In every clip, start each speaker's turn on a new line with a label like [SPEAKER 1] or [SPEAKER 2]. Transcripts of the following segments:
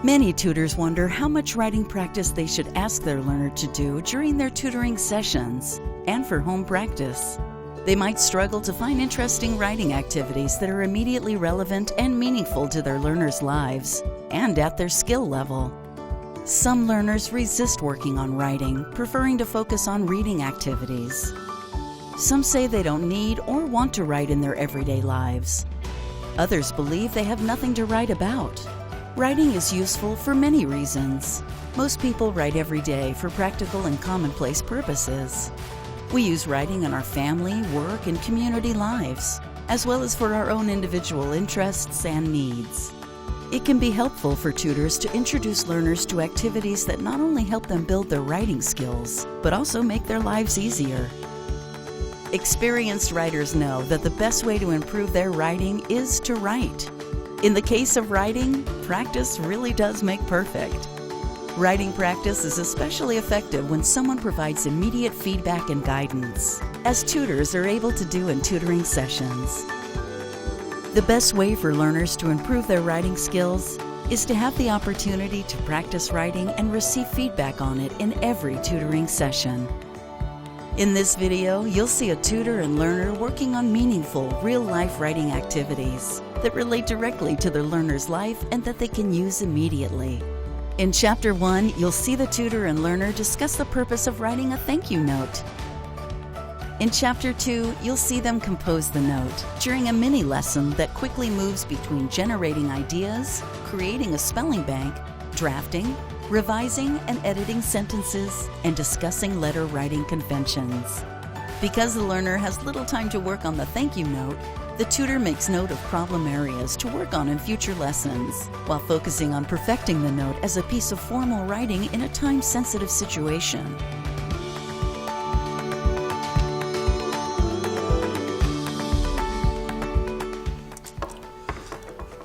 [SPEAKER 1] Many tutors wonder how much writing practice they should ask their learner to do during their tutoring sessions and for home practice. They might struggle to find interesting writing activities that are immediately relevant and meaningful to their learners' lives and at their skill level. Some learners resist working on writing, preferring to focus on reading activities. Some say they don't need or want to write in their everyday lives. Others believe they have nothing to write about. Writing is useful for many reasons. Most people write every day for practical and commonplace purposes. We use writing in our family, work, and community lives, as well as for our own individual interests and needs. It can be helpful for tutors to introduce learners to activities that not only help them build their writing skills, but also make their lives easier. Experienced writers know that the best way to improve their writing is to write. In the case of writing, practice really does make perfect. Writing practice is especially effective when someone provides immediate feedback and guidance, as tutors are able to do in tutoring sessions. The best way for learners to improve their writing skills is to have the opportunity to practice writing and receive feedback on it in every tutoring session. In this video, you'll see a tutor and learner working on meaningful, real-life writing activities that relate directly to their learner's life and that they can use immediately. In Chapter 1, you'll see the tutor and learner discuss the purpose of writing a thank you note. In Chapter 2, you'll see them compose the note during a mini lesson that quickly moves between generating ideas, creating a spelling bank, drafting, revising and editing sentences, and discussing letter writing conventions. Because the learner has little time to work on the thank you note, the tutor makes note of problem areas to work on in future lessons, while focusing on perfecting the note as a piece of formal writing in a time-sensitive situation.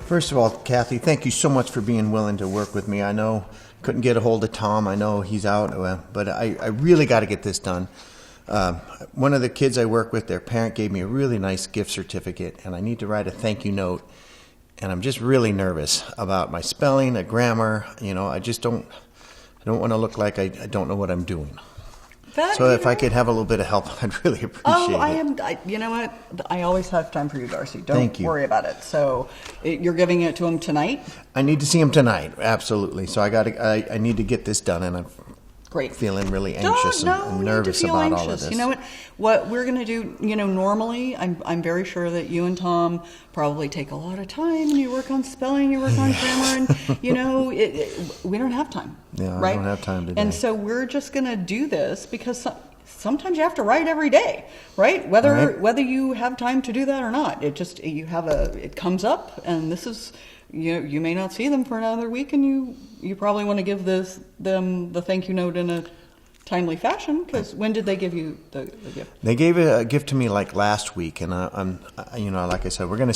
[SPEAKER 2] First of all, Kathy, thank you so much for being willing to work with me. I know couldn't get a hold of Tom. I know he's out, but I really got to get this done. One of the kids I work with, their parent gave me a really nice gift certificate, and I need to write a thank you note. And I'm just really nervous about my spelling, the grammar. I just don't want to look like I don't know what I'm doing. So if I could have a little bit of help, I'd really appreciate it.
[SPEAKER 3] You know what? I always have time for you, Darcy. Don't worry about it. So you're giving it to him tonight?
[SPEAKER 2] I need to see him tonight, absolutely. So I need to get this done, and I'm feeling really anxious and nervous about all of this.
[SPEAKER 3] You know what we're going to do, normally I'm very sure that you and Tom probably take a lot of time and you work on spelling, you work on grammar, and we don't have time.
[SPEAKER 2] Yeah,
[SPEAKER 3] right?
[SPEAKER 2] I don't have time today.
[SPEAKER 3] And so we're just going to do this because sometimes you have to write every day, right? Whether you have time to do that or not, it comes up, and this is, you may not see them for another week, and you probably want to give them the thank you note in a timely fashion, because when did they give you the gift?
[SPEAKER 2] They gave a gift to me like last week, and I'm like I said, I'm going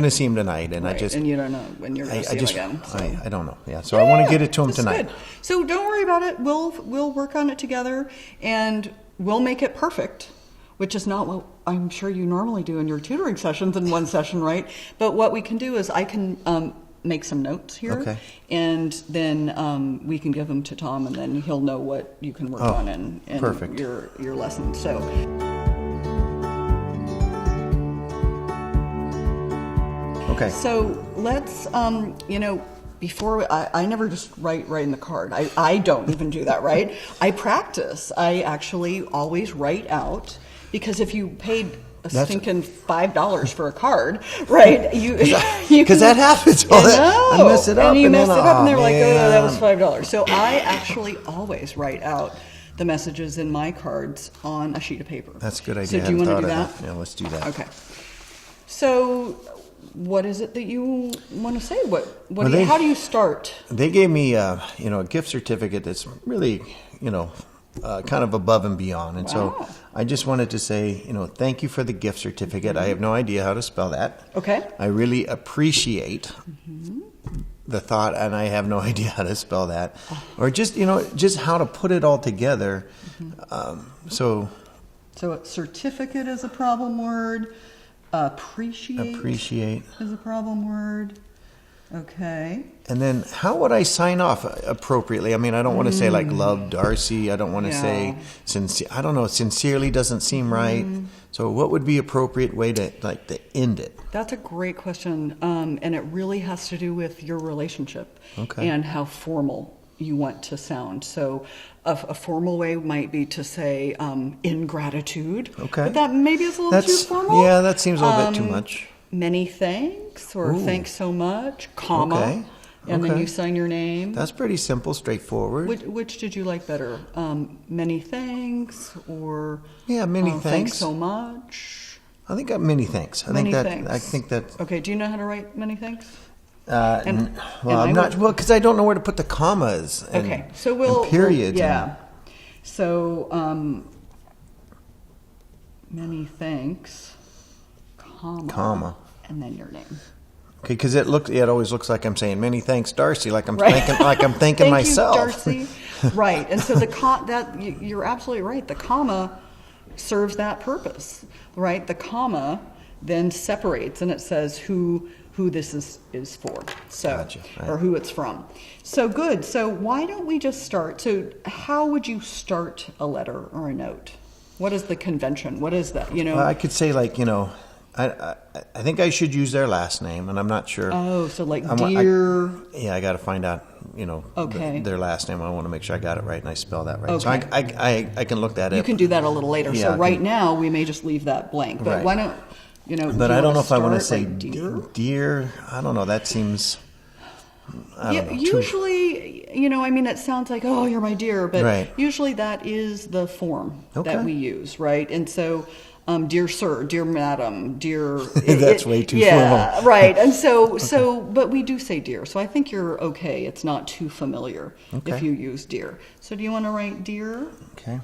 [SPEAKER 2] to see him tonight, and
[SPEAKER 3] right. And you don't know when you're going to see him again. So.
[SPEAKER 2] I don't know. Yeah, so I want to get it to him tonight.
[SPEAKER 3] Good. So don't worry about it. We'll work on it together, and we'll make it perfect, which is not what I'm sure you normally do in your tutoring sessions in one session, right? But what we can do is I can make some notes here, and then we can give them to Tom, and then he'll know what you can work on in your lesson. So.
[SPEAKER 2] Okay.
[SPEAKER 3] So let's, before I never just write in the card. I don't even do that, right? I practice. I actually always write out, because if you paid stinking $5 for a card, right?
[SPEAKER 2] Because that happens. I mess it up,
[SPEAKER 3] and you mess it up, and they're
[SPEAKER 2] man.
[SPEAKER 3] like, "Oh, that was $5." So I actually always write out the messages in my cards on a sheet of paper.
[SPEAKER 2] That's a good idea.
[SPEAKER 3] So do you want to do that?
[SPEAKER 2] Yeah, let's do that.
[SPEAKER 3] Okay. So, what is it that you want to say? How do you start?
[SPEAKER 2] They gave me, a gift certificate that's really, kind of above and beyond. And so I just wanted to say, thank you for the gift certificate. I have no idea how to spell that.
[SPEAKER 3] Okay.
[SPEAKER 2] I really appreciate the thought, and I have no idea how to spell that, or just just how to put it all together. So
[SPEAKER 3] certificate is a problem word. Appreciate is a problem word. Okay.
[SPEAKER 2] And then how would I sign off appropriately? I mean, I don't want to say like love Darcy. I don't want to say sincere. I don't know. Sincerely doesn't seem right. So what would be appropriate way to end it?
[SPEAKER 3] That's a great question. And it really has to do with your relationship and how formal you want to sound. So a formal way might be to say in gratitude. Okay. But that maybe is a little too formal.
[SPEAKER 2] Yeah, that seems a little bit too much.
[SPEAKER 3] Many thanks, or thanks so much, comma, and then you sign your name.
[SPEAKER 2] That's pretty simple, straightforward.
[SPEAKER 3] Which did you like better? Many thanks, or
[SPEAKER 2] many thanks.
[SPEAKER 3] Thanks so much.
[SPEAKER 2] I think many thanks.
[SPEAKER 3] Thanks.
[SPEAKER 2] I think that.
[SPEAKER 3] Okay. Do you know how to write many thanks?
[SPEAKER 2] I'm not. Well, because I don't know where to put the commas. And,
[SPEAKER 3] so we'll
[SPEAKER 2] and periods.
[SPEAKER 3] So many thanks. Comma, and then your name.
[SPEAKER 2] Okay, because it always looks like I'm saying many thanks, Darcy, like I'm thanking myself.
[SPEAKER 3] Thank you, Darcy. Right, and so you're absolutely right. The comma serves that purpose, right? The comma then separates, and it says who this is for, so
[SPEAKER 2] gotcha, right.
[SPEAKER 3] Or who it's from. So good. So why don't we just start? So how would you start a letter or a note? What is the convention? What is that?
[SPEAKER 2] I could say I think I should use their last name, and I'm not sure.
[SPEAKER 3] Oh, so dear.
[SPEAKER 2] I got to find out, their last name. I want to make sure I got it right and I spell that right. Okay. So I can look that up.
[SPEAKER 3] You can do that a little later. So right now we may just leave that blank. But why don't,
[SPEAKER 2] But I don't know if I want to say
[SPEAKER 3] dear.
[SPEAKER 2] Dear. I don't know. That seems.
[SPEAKER 3] Usually, it sounds like, oh, you're my dear, but usually that is the form that we use, right? And so. Dear sir, dear madam, dear.
[SPEAKER 2] That's way too formal.
[SPEAKER 3] Yeah, right. And so, but we do say dear. So I think you're okay. It's not too familiar if you use dear. So do you want to write dear?
[SPEAKER 2] Okay.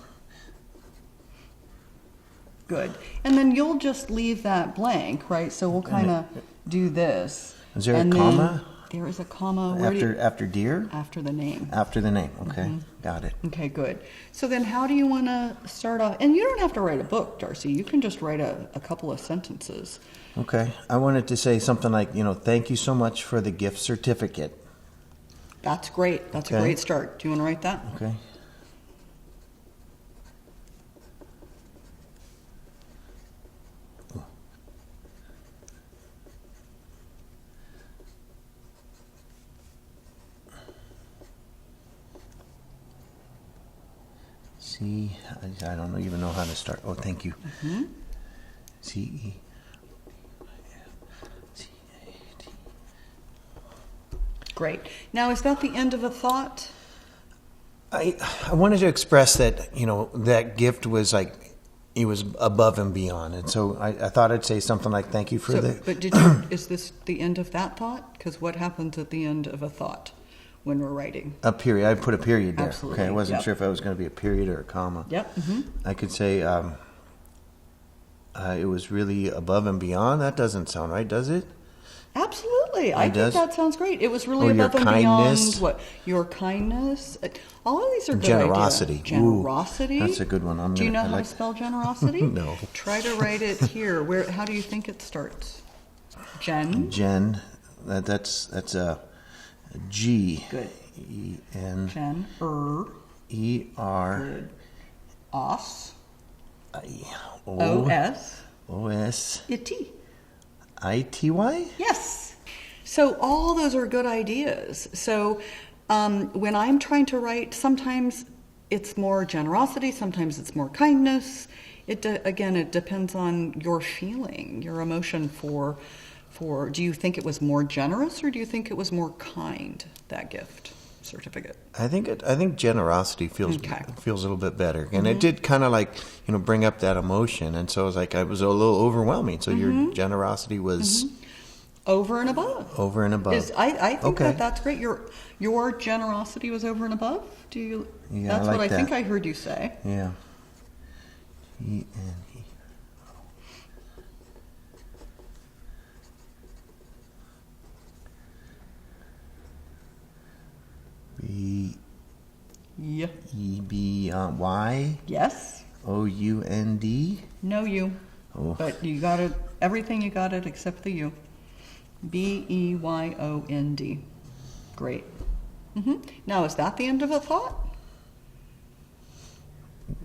[SPEAKER 3] Good. And then you'll just leave that blank, right? So we'll kind of do this.
[SPEAKER 2] Is there a comma?
[SPEAKER 3] There is a comma.
[SPEAKER 2] After dear?
[SPEAKER 3] After the name.
[SPEAKER 2] After the name. Okay. Got it.
[SPEAKER 3] Okay, good. So then how do you want to start off? And you don't have to write a book, Darcy. You can just write a couple of sentences.
[SPEAKER 2] Okay. I wanted to say something like, thank you so much for the gift certificate.
[SPEAKER 3] That's great. That's a great start. Do you want to write that?
[SPEAKER 2] Okay. I don't even know how to start. Oh, thank you. C-E.
[SPEAKER 3] Great. Now, is that the end of a thought?
[SPEAKER 2] I wanted to express that, that gift was it was above and beyond. And so I thought I'd say something like, thank you for the...
[SPEAKER 3] But is this the end of that thought? Because what happens at the end of a thought? When we're writing.
[SPEAKER 2] A period. I put a period there.
[SPEAKER 3] Absolutely.
[SPEAKER 2] Okay, I wasn't sure if I was going to be a period or a comma.
[SPEAKER 3] Yep.
[SPEAKER 2] I could say it was really above and beyond. That doesn't sound right, does it?
[SPEAKER 3] Absolutely. I think that sounds great. It was really above and
[SPEAKER 2] kindness.
[SPEAKER 3] Beyond. What? Your kindness. All of these are good
[SPEAKER 2] generosity.
[SPEAKER 3] ideas. Generosity.
[SPEAKER 2] Ooh, that's a good one.
[SPEAKER 3] Do you know how to spell generosity?
[SPEAKER 2] No.
[SPEAKER 3] Try to write it here. How do you think it starts? Jen.
[SPEAKER 2] That's a G.
[SPEAKER 3] Good.
[SPEAKER 2] E-N.
[SPEAKER 3] Jen.
[SPEAKER 2] E-R.
[SPEAKER 3] Good. Os.
[SPEAKER 2] O-S.
[SPEAKER 3] O-S. I-T.
[SPEAKER 2] I-T-Y?
[SPEAKER 3] Yes. So all those are good ideas. So when I'm trying to write, sometimes it's more generosity, sometimes it's more kindness. Again, it depends on your feeling, your emotion for do you think it was more generous or do you think it was more kind, that gift certificate?
[SPEAKER 2] I think generosity feels a little bit better. And it did kind of bring up that emotion. And so it was a little overwhelming. So your generosity was
[SPEAKER 3] over and above.
[SPEAKER 2] Over and above.
[SPEAKER 3] I think that's great. Your generosity was over and above. Do you?
[SPEAKER 2] Yeah,
[SPEAKER 3] that's
[SPEAKER 2] I like
[SPEAKER 3] what I
[SPEAKER 2] that.
[SPEAKER 3] think I heard you say.
[SPEAKER 2] Yeah. E-N-E. B
[SPEAKER 3] Yeah.
[SPEAKER 2] E B Y
[SPEAKER 3] Yes.
[SPEAKER 2] O U N D.
[SPEAKER 3] No U.
[SPEAKER 2] Oh.
[SPEAKER 3] But you got it. Everything you got it except the U. Beyond. Great. Now, is that the end of a thought?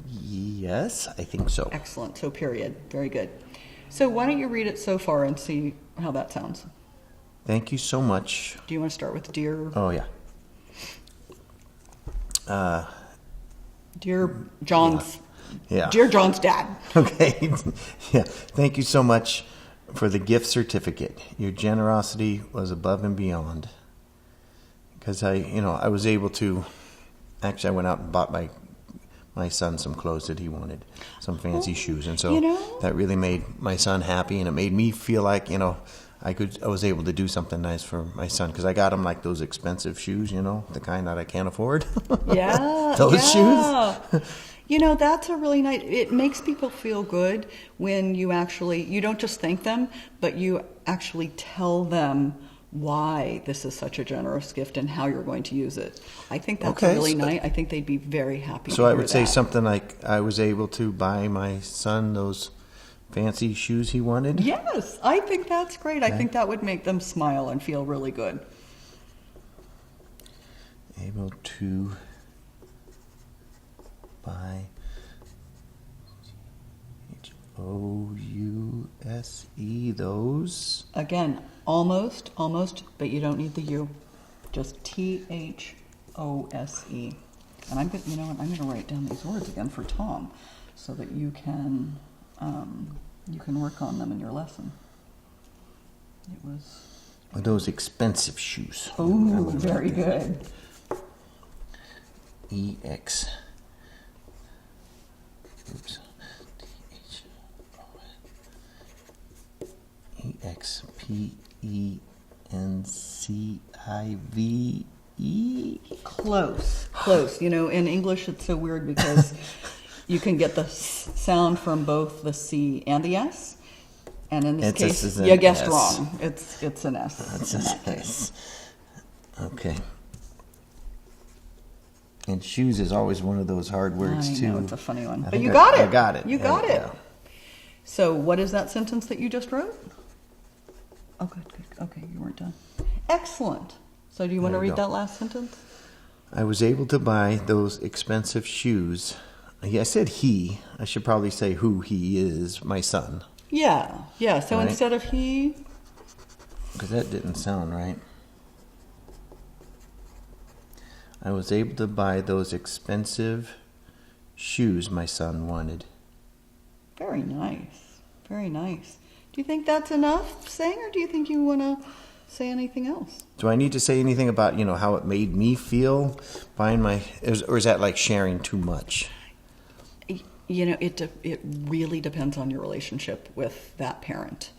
[SPEAKER 2] Yes, I think so.
[SPEAKER 3] Excellent. So period. Very good. So why don't you read it so far and see how that sounds?
[SPEAKER 2] Thank you so much.
[SPEAKER 3] Do you want to start with dear?
[SPEAKER 2] Oh, yeah.
[SPEAKER 3] Dear John's.
[SPEAKER 2] Yeah.
[SPEAKER 3] Dear John's dad.
[SPEAKER 2] Okay. Yeah. Thank you so much for the gift certificate. Your generosity was above and beyond. Because I was able to. Actually, I went out and bought my son some clothes that he wanted, some fancy shoes, and so that really made my son happy, and it made me feel like I was able to do something nice for my son, because I got him like those expensive shoes, the kind that I can't afford.
[SPEAKER 3] Yeah.
[SPEAKER 2] Those shoes.
[SPEAKER 3] That's a really nice, it makes people feel good when you don't just thank them, but you actually tell them why this is such a generous gift and how you're going to use it. I think that's really nice. I think they'd be very happy.
[SPEAKER 2] So I would say something like, I was able to buy my son those fancy shoes he wanted.
[SPEAKER 3] Yes, I think that's great. Okay. I think that would make them smile and feel really good.
[SPEAKER 2] Able to buy House those.
[SPEAKER 3] Again, almost, but you don't need the U. Just Those. And I'm going to write down these words again for Tom, so that you can work on them in your lesson. It was
[SPEAKER 2] those expensive shoes.
[SPEAKER 3] Oh, very good.
[SPEAKER 2] EX. Oops. EXPENCIVE.
[SPEAKER 3] Close. In English it's so weird because you can get the sound from both the C and the S. And in this case, you guessed wrong. It's an S.
[SPEAKER 2] It's an S. Okay. And shoes is always one of those hard words, too.
[SPEAKER 3] I know, it's a funny one. But you got it.
[SPEAKER 2] I got it.
[SPEAKER 3] You got it. So what is that sentence that you just wrote? Oh, good. Okay, you weren't done. Excellent. So do you want to read that last sentence?
[SPEAKER 2] I was able to buy those expensive shoes. I said he. I should probably say who he is, my son.
[SPEAKER 3] Yeah. So right? Instead of he.
[SPEAKER 2] Because that didn't sound right. I was able to buy those expensive shoes my son wanted.
[SPEAKER 3] Very nice. Very nice. Do you think that's enough saying, or do you think you want to say anything else?
[SPEAKER 2] Do I need to say anything about, how it made me feel buying or is that like sharing too much?
[SPEAKER 3] It really depends on your relationship with that parent.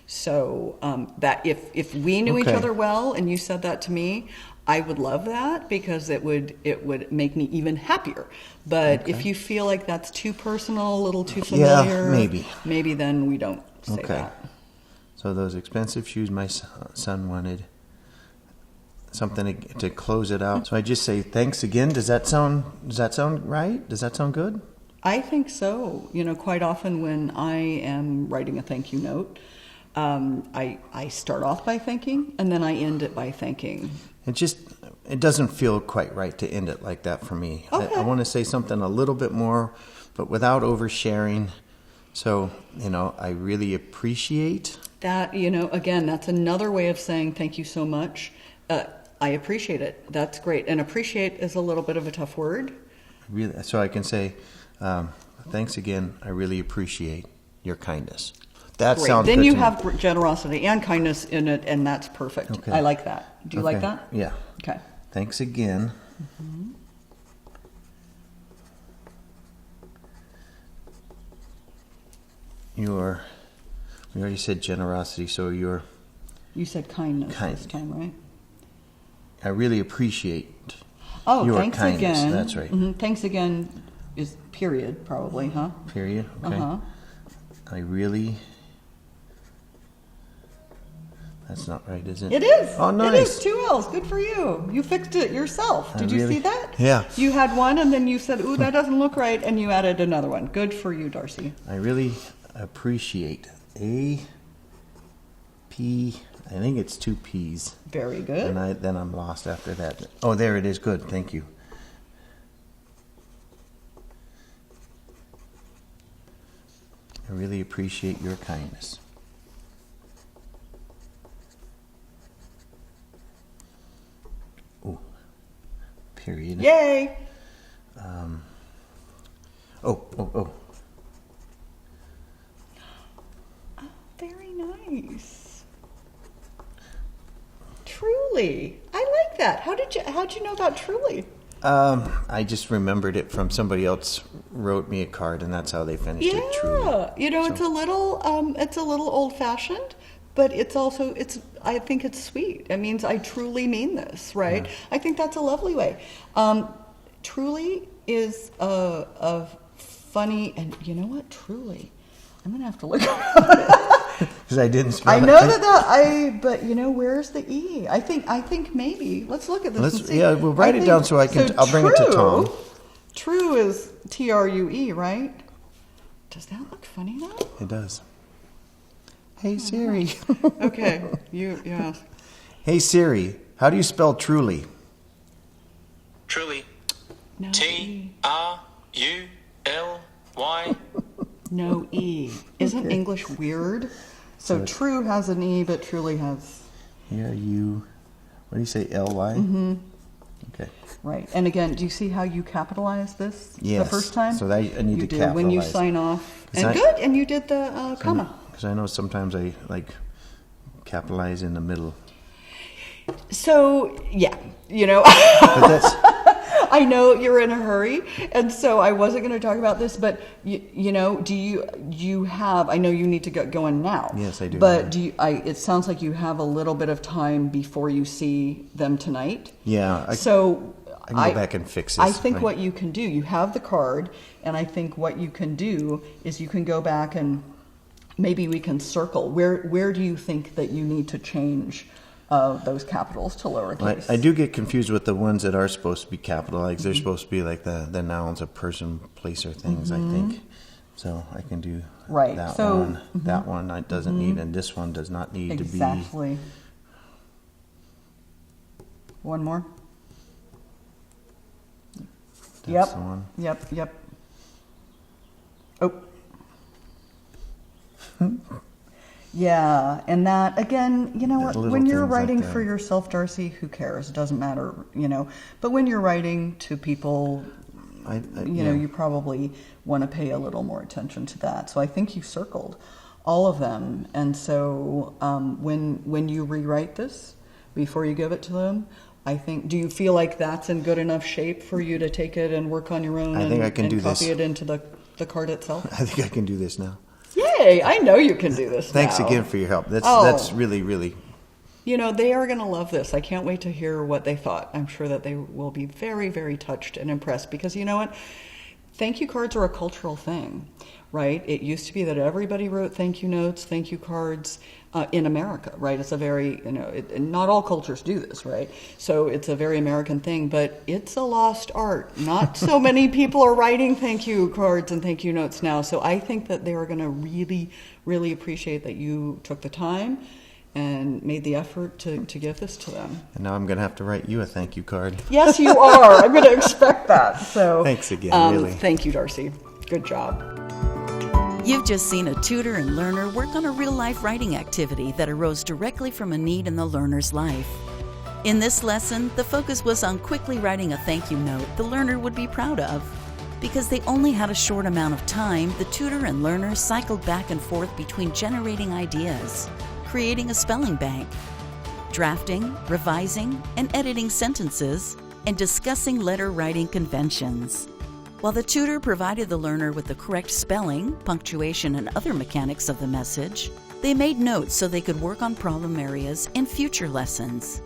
[SPEAKER 3] So that if we knew each other well and you said that to me, I would love that because it would make me even happier. But if you feel like that's too personal, a little too familiar, maybe then we don't say that.
[SPEAKER 2] So those expensive shoes my son wanted, something to close it out. So I just say thanks again. Does that sound right? Does that sound good?
[SPEAKER 3] I think so. Quite often when I am writing a thank you note, I start off by thanking and then I end it by thanking.
[SPEAKER 2] It doesn't feel quite right to end it like that for me.
[SPEAKER 3] Okay.
[SPEAKER 2] I want to say something a little bit more, but without oversharing. So, I really appreciate
[SPEAKER 3] that. Again, that's another way of saying thank you so much. I appreciate it. That's great. And appreciate is a little bit of a tough word.
[SPEAKER 2] Really, so I can say, thanks again. I really appreciate your kindness. That
[SPEAKER 3] great.
[SPEAKER 2] Sounds
[SPEAKER 3] then
[SPEAKER 2] good
[SPEAKER 3] you
[SPEAKER 2] to
[SPEAKER 3] have
[SPEAKER 2] me.
[SPEAKER 3] Generosity and kindness in it, and that's perfect.
[SPEAKER 2] Okay.
[SPEAKER 3] I like that. Do you like that?
[SPEAKER 2] Yeah.
[SPEAKER 3] Okay.
[SPEAKER 2] Thanks again.
[SPEAKER 3] Mm-hmm.
[SPEAKER 2] We already said generosity, so
[SPEAKER 3] you said kindness this time, right?
[SPEAKER 2] I really appreciate
[SPEAKER 3] your
[SPEAKER 2] thanks kindness.
[SPEAKER 3] Again.
[SPEAKER 2] That's right.
[SPEAKER 3] Mm-hmm. Thanks again is period, probably, huh?
[SPEAKER 2] Period. Okay.
[SPEAKER 3] Uh-huh.
[SPEAKER 2] I really That's not right, is it?
[SPEAKER 3] It is.
[SPEAKER 2] Oh, nice.
[SPEAKER 3] It is 2 L's. Good for you. You fixed it yourself. Did you see that?
[SPEAKER 2] Yeah.
[SPEAKER 3] You had one, and then you said, "Ooh, that doesn't look right," and you added another one. Good for you, Darcy.
[SPEAKER 2] I really appreciate A, P, I think it's 2 P's.
[SPEAKER 3] Very good.
[SPEAKER 2] And then I'm lost after that. Oh, there it is. Good. Thank you. I really appreciate your kindness. Oh, period.
[SPEAKER 3] Yay!
[SPEAKER 2] Oh.
[SPEAKER 3] Very nice. Truly. I like that. How'd you know about Truly?
[SPEAKER 2] I just remembered it from somebody else wrote me a card, and that's how they finished it. Truly.
[SPEAKER 3] Yeah. It's a little old fashioned, but I think it's sweet. It means I truly mean this, right?
[SPEAKER 2] Yeah.
[SPEAKER 3] I think that's a lovely way. Truly is a funny, and you know what? Truly. I'm going to have to look
[SPEAKER 2] Because I didn't spell it.
[SPEAKER 3] I know but where's the E? I think maybe. Let's look at this and see.
[SPEAKER 2] Yeah, we'll write it down so I'll bring it to Tom.
[SPEAKER 3] True is TRUE, right? Does that look funny though?
[SPEAKER 2] It does. Hey Siri.
[SPEAKER 3] Okay, yeah.
[SPEAKER 2] Hey Siri, how do you spell truly?
[SPEAKER 4] Truly.
[SPEAKER 3] No
[SPEAKER 4] T-R-U-L-Y.
[SPEAKER 3] No E. Isn't English weird? So true has an E, but truly has...
[SPEAKER 2] Here what do you say, L-Y?
[SPEAKER 3] Mm-hmm.
[SPEAKER 2] Okay.
[SPEAKER 3] Right. And again, do you see how you capitalize this the first time?
[SPEAKER 2] So I need to capitalize.
[SPEAKER 3] When you sign off. And you did the comma.
[SPEAKER 2] Because I know sometimes I capitalize in the middle.
[SPEAKER 3] So, yeah,
[SPEAKER 2] But that's...
[SPEAKER 3] I know you're in a hurry, and so I wasn't going to talk about this, but do you have? I know you need to get going now.
[SPEAKER 2] Yes, I do.
[SPEAKER 3] But it sounds like you have a little bit of time before you see them tonight.
[SPEAKER 2] Yeah. I can go back and fix this.
[SPEAKER 3] I think what you can do, you have the card, and I think what you can do is you can go back and maybe we can circle. Where do you think that you need to change those capitals to lowercase?
[SPEAKER 2] I do get confused with the ones that are supposed to be capitalized. They're supposed to be like the nouns of person, place, or things, I think. So I can do that one. That one doesn't need, and this one does not need to be.
[SPEAKER 3] Exactly. One more.
[SPEAKER 2] That's the one.
[SPEAKER 3] Yep. Oh. Yeah, and that, again, when you're writing for yourself, Darcy, who cares? It doesn't matter, But when you're writing to people, you probably want to pay a little more attention to that. So I think you circled all of them. And so when you rewrite this, before you give it to them, do you feel like that's in good enough shape for you to take it and work on your own and copy it into the card itself?
[SPEAKER 2] I think I can do this now.
[SPEAKER 3] Yay! I know you can do this.
[SPEAKER 2] Thanks
[SPEAKER 3] now.
[SPEAKER 2] again for your help. That's really, really...
[SPEAKER 3] they are going to love this. I can't wait to hear what they thought. I'm sure that they will be very, very touched and impressed because you know what? Thank you cards are a cultural thing, right? It used to be that everybody wrote thank you notes, thank you cards in America, right? It's a very, not all cultures do this, right? So it's a very American thing, but it's a lost art. Not so many people are writing thank you cards and thank you notes now. So I think that they are going to really, really appreciate that you took the time and made the effort to give this to them.
[SPEAKER 2] And now I'm going to have to write you a thank you card.
[SPEAKER 3] Yes, you are. I'm going to expect that. So
[SPEAKER 2] thanks again, really.
[SPEAKER 3] Thank you, Darcy. Good job.
[SPEAKER 1] You've just seen a tutor and learner work on a real-life writing activity that arose directly from a need in the learner's life. In this lesson, the focus was on quickly writing a thank you note the learner would be proud of. Because they only had a short amount of time, the tutor and learner cycled back and forth between generating ideas, creating a spelling bank, drafting, revising, and editing sentences, and discussing letter writing conventions. While the tutor provided the learner with the correct spelling, punctuation, and other mechanics of the message, they made notes so they could work on problem areas in future lessons.